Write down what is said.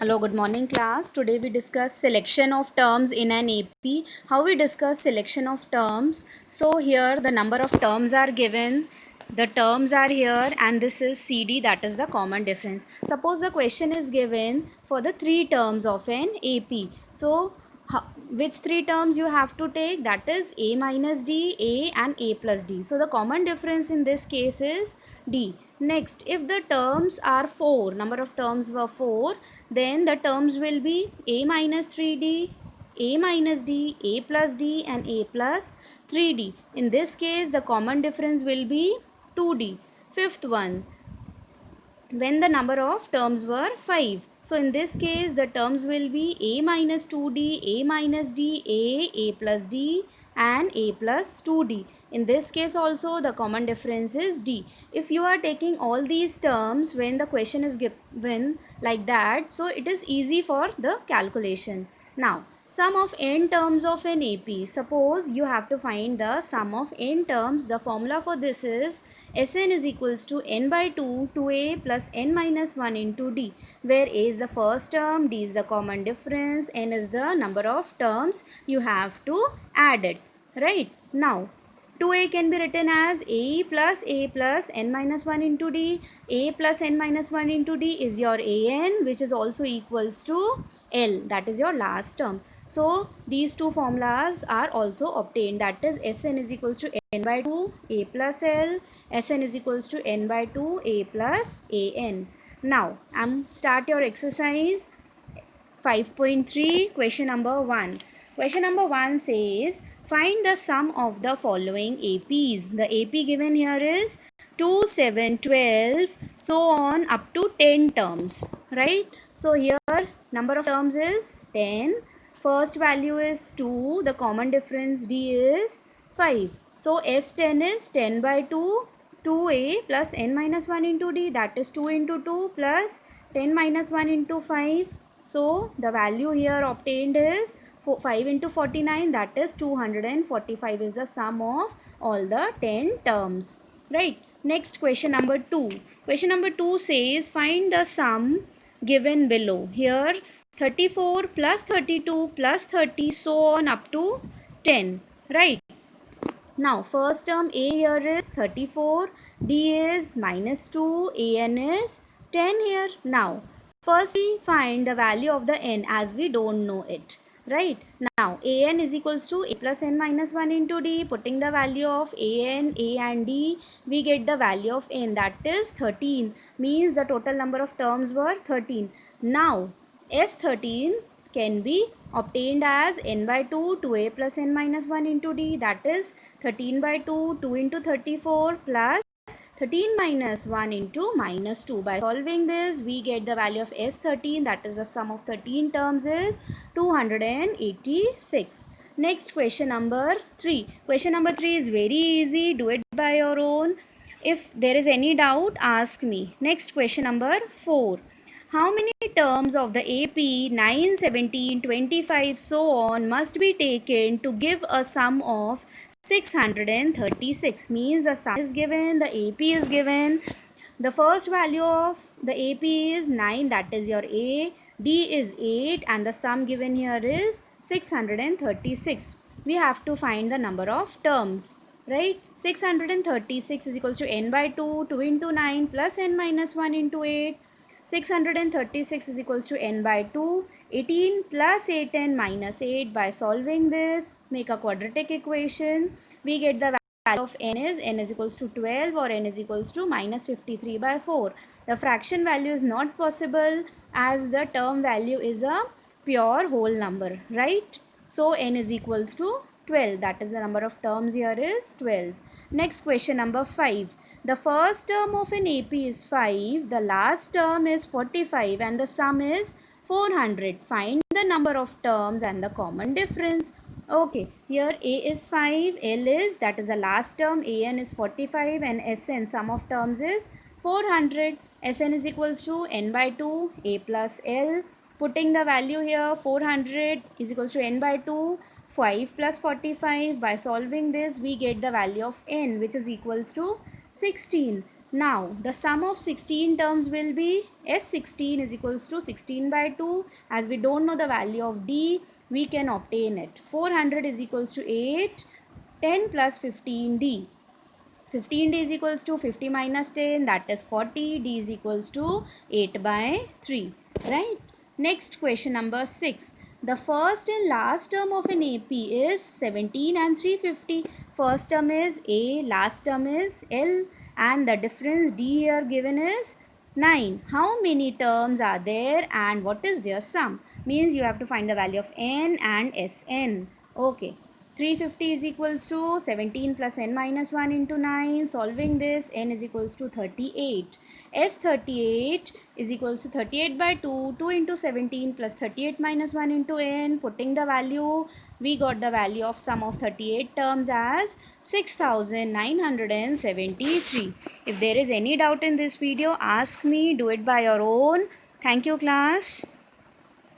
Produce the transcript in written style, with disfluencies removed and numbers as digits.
Hello, good morning class. Today we discuss selection of terms in an AP. How we discuss selection of terms. So here the number of terms are given. The terms are here and this is CD, that is the common difference. Suppose the question is given for the three terms of an AP. So which three terms you have to take? That is A minus D, A and A plus D. So the common difference in this case is D. Next, if the terms are 4, number of terms were 4, then the terms will be A minus 3D, A minus D, A plus D and A plus 3D. In this case, the common difference will be 2D. Fifth one, when the number of terms were 5. So in this case the terms will be A minus 2D, A minus D, A plus D and A plus 2D. In this case also the common difference is D. If you are taking all these terms when the question is given like that, so it is easy for the calculation. Now sum of n terms of an AP. Suppose you have to find the sum of n terms. The formula for this is Sn is equals to n by 2 2a plus n minus 1 into d, where a is the first term, d is the common difference, n is the number of terms you have to add it. Right? Now 2a can be written as a plus n minus 1 into d. A plus n minus 1 into d is your an, which is also equals to L, that is your last term. So these two formulas are also obtained, that is Sn is equals to n by 2 a plus L, Sn is equals to n by 2 a plus an. Now start your exercise 5.3, question number 1. Question number 1 says, find the sum of the following APs. The AP given here is 2, 7, 12, so on up to 10 terms. Right? So here number of terms is 10. First value is 2. The common difference D is 5. So S10 is 10 by 2. 2a plus n minus 1 into d, that is 2 into 2 plus 10 minus 1 into 5. So the value here obtained is 5 into 49, that is 245 is the sum of all the 10 terms. Right. Next question number 2. Question number 2 says find the sum given below. Here 34 plus 32 plus 30 so on up to 10. Right. Now first term A here is 34, D is minus 2, An is 10 here. Now first we find the value of the n as we don't know it. Right. Now An is equals to a plus n minus 1 into d. Putting the value of An, A and d, we get the value of n, that is 13. Means the total number of terms were 13. Now S13 can be obtained as n by 2 2a plus n minus 1 into d, that is 13 by 2 2 into 34 plus 13 minus 1 into minus 2. By solving this we get the value of S13, that is the sum of 13 terms is 286. Next question number 3. Question number 3 is very easy, do it by your own. If there is any doubt ask me. Next question number 4. How many terms of the AP 9, 17, 25 so on must be taken to give a sum of 636? Means the sum is given, the AP is given. The first value of the AP is 9, that is your A. D is 8 and the sum given here is 636. We have to find the number of terms. Right? 636 is equals to n by 2, 2 into 9 plus n minus 1 into 8. 636 is equals to n by 2, 18 plus 8n minus 8. By solving this, make a quadratic equation. We get the value of n is equals to 12 or n is equals to minus 53 by 4. The fraction value is not possible as the term value is a pure whole number. Right? So n is equals to 12, that is the number of terms here is 12. Next question number 5. The first term of an AP is 5, the last term is 45 and the sum is 400. Find the number of terms and the common difference. Okay, here A is 5, L is, that is the last term, An is 45 and Sn, sum of terms is 400. Sn is equals to n by 2, A plus L. Putting the value here 400 is equals to n by 2, 5 plus 45. By solving this we get the value of n, which is equals to 16. Now, the sum of 16 terms will be S16 is equals to 16 by 2. As we don't know the value of D, we can obtain it. 400 is equals to 8, 10 plus 15D. 15D is equals to 50 minus 10, that is 40. D is equals to 8 by 3, right? Next question number 6. The first and last term of an AP is 17 and 350. First term is A, last term is L, and the difference D here given is 9. How many terms are there and what is their sum? Means you have to find the value of n and Sn. Okay. 350 is equals to 17 plus n minus 1 into 9. Solving this, n is equals to 38. S38 is equals to 38 by 2. 2 into 17 plus 38 minus 1 into n. Putting the value, we got the value of sum of 38 terms as 6973. If there is any doubt in this video, ask me. Do it by your own. Thank you, class.